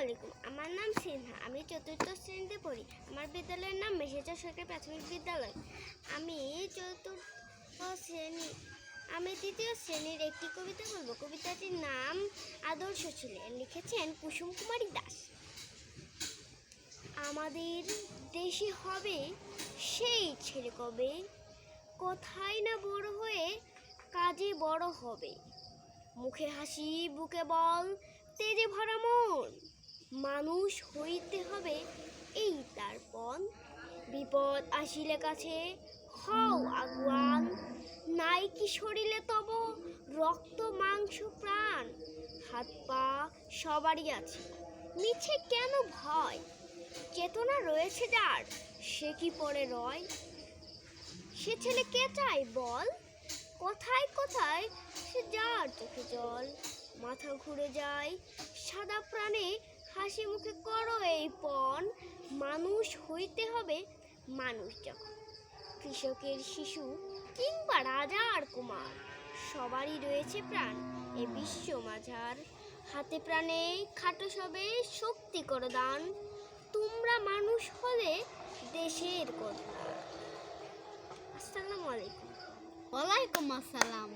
আলাইকুম, আমার নাম সিনহা। আমি চতুর্থ শ্রেণীতে পড়ি। আমার বিদ্যালয়ের নাম মেহেরচর সরকারি প্রাথমিক বিদ্যালয়। আমি তৃতীয় শ্রেণীর একটি কবিতা বলবো। কবিতাটির নাম আদর্শ ছেলে, লিখেছেন কুসুম কুমারী দাস। আমাদের দেশে হবে সেই ছেলে কবে, কোথায় না বড় হয়ে কাজে বড় হবে। মুখে হাসি, বুকে বল, তেজে ভরা মন, মানুষ হইতে হবে এই তার পণ। বিপদ আসিলে কাছে হও আগুয়ান, নাই কি শরীরে তব রক্ত মাংস প্রাণ। হাত পা সবারই আছে, মিছে কেন ভয়, চেতনা রয়েছে যার সে কি পড়ে রয়। সে ছেলে কে চায় বল, কোথায় কোথায় সে যার চোখে জল। মাথা ঘুরে যায় সাদা প্রাণে, হাসি মুখে করো এই পণ। মানুষ হইতে হবে মানুষ যখন, কৃষকের শিশু কিংবা রাজার কুমার, সবারই রয়েছে প্রাণ এ বিশ্ব মাঝার। হাতে প্রাণে খাটো সবে শক্তি করো দান, তোমরা মানুষ হলে দেশের কথা। আসসালামু আলাইকুম। ওয়ালাইকুম আসসালাম।